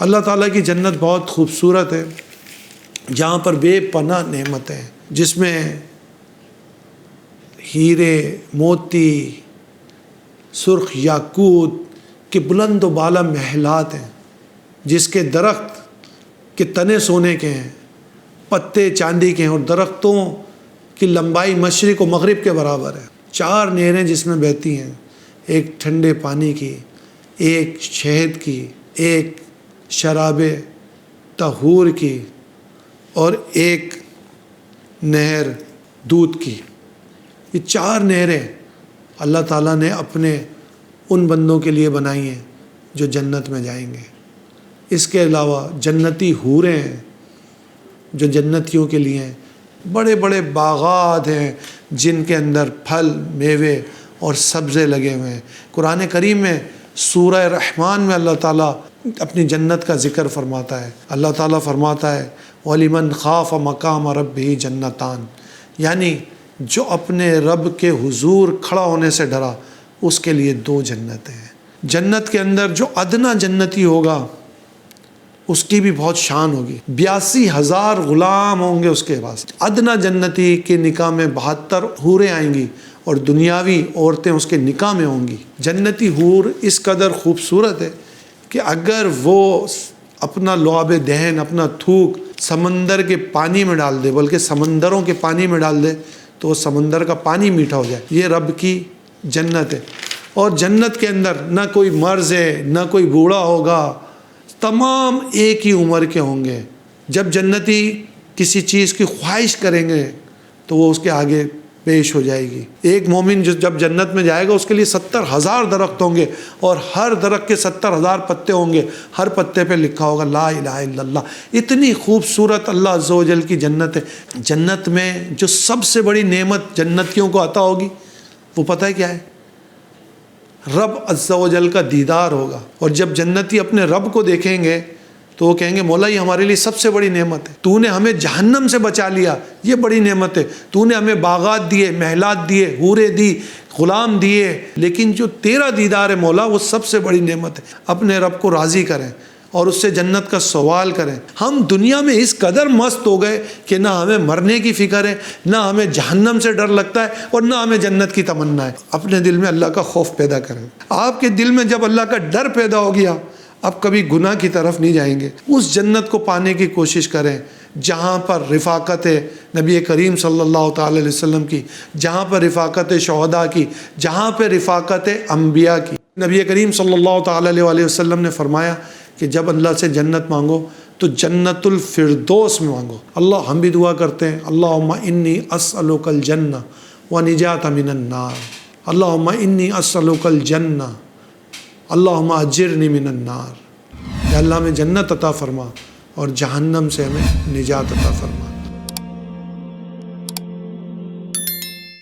اللہ تعالیٰ کی جنت بہت خوبصورت ہے، جہاں پر بے پناہ نعمتیں ہیں، جس میں ہیرے، موتی، سرخ یاقوت کے بلند و بالا محلات ہیں، جس کے درخت کے تنے سونے کے ہیں، پتے چاندی کے ہیں، اور درختوں کی لمبائی مشرق و مغرب کے برابر ہے۔ 4 نہریں جس میں بہتی ہیں، ایک ٹھنڈے پانی کی، ایک شہد کی، ایک شراب طہور کی، اور ایک نہر دودھ کی۔ یہ 4 نہریں اللہ تعالیٰ نے اپنے ان بندوں کے لیے بنائی ہیں جو جنت میں جائیں گے۔ اس کے علاوہ جنتی حوریں ہیں جو جنتیوں کے لیے ہیں، بڑے بڑے باغات ہیں جن کے اندر پھل، میوے اور سبزے لگے ہوئے ہیں۔ قرآن کریم میں سورہ رحمان میں اللہ تعالیٰ اپنی جنت کا ذکر فرماتا ہے۔ اللہ تعالیٰ فرماتا ہے وَلِمَنْ خَافَ مَقَامَ رَبِّهِ جَنَّتَانِ، یعنی جو اپنے رب کے حضور کھڑا ہونے سے ڈرا اس کے لیے 2 جنتیں ہیں۔ جنت کے اندر جو ادنا جنتی ہوگا اس کی بھی بہت شان ہوگی، 82,000 غلام ہوں گے اس کے پاس۔ ادنا جنتی کے نکاح میں 72 حوریں آئیں گی اور دنیاوی عورتیں اس کے نکاح میں ہوں گی۔ جنتی حور اس قدر خوبصورت ہے کہ اگر وہ اپنا لعاب دہن، اپنا تھوک سمندر کے پانی میں ڈال دے، بلکہ سمندروں کے پانی میں ڈال دے، تو وہ سمندر کا پانی میٹھا ہو جائے۔ یہ رب کی جنت ہے۔ اور جنت کے اندر نہ کوئی مرض ہے، نہ کوئی بوڑھا ہوگا، تمام ایک ہی عمر کے ہوں گے۔ جب جنتی کسی چیز کی خواہش کریں گے تو وہ اس کے آگے پیش ہو جائے گی۔ ایک مومن جو جب جنت میں جائے گا اس کے لیے 70,000 درخت ہوں گے، اور ہر درخت کے 70,000 پتے ہوں گے، ہر پتے پہ لکھا ہوگا لا الہ الا اللہ۔ اتنی خوبصورت اللہ عز و جل کی جنت ہے۔ جنت میں جو سب سے بڑی نعمت جنتیوں کو عطا ہوگی وہ پتہ ہے کیا ہے؟ رب عز و جل کا دیدار ہوگا۔ اور جب جنتی اپنے رب کو دیکھیں گے تو وہ کہیں گے مولا یہ ہمارے لیے سب سے بڑی نعمت ہے، تو نے ہمیں جہنم سے بچا لیا، یہ بڑی نعمت ہے، تو نے ہمیں باغات دیے، محلات دیے، حوریں دی، غلام دیے، لیکن جو تیرا دیدار ہے مولا وہ سب سے بڑی نعمت ہے۔ اپنے رب کو راضی کریں اور اس سے جنت کا سوال کریں۔ ہم دنیا میں اس قدر مست ہو گئے کہ نہ ہمیں مرنے کی فکر ہے، نہ ہمیں جہنم سے ڈر لگتا ہے، اور نہ ہمیں جنت کی تمنا ہے۔ اپنے دل میں اللہ کا خوف پیدا کریں۔ آپ کے دل میں جب اللہ کا ڈر پیدا ہو گیا، اب کبھی گناہ کی طرف نہیں جائیں گے۔ اس جنت کو پانے کی کوشش کریں جہاں پر رفاقت ہے نبی کریم صلی اللہ تعالی علیہ وسلم کی، جہاں پر رفاقت شہداء کی، جہاں پہ رفاقت انبیاء کی۔ نبی کریم صلی اللہ تعالی علیہ وسلم نے فرمایا کہ جب اللہ سے جنت مانگو تو جنت الفردوس میں مانگو۔ اللہ ہم بھی دعا کرتے ہیں اللہم انی اسألک الجنہ ونجات من النار، اللہم انی اسألک الجنہ اللہم اجرنی من النار۔ یا اللہ ہمیں جنت عطا فرما اور جہنم سے ہمیں نجات عطا فرما۔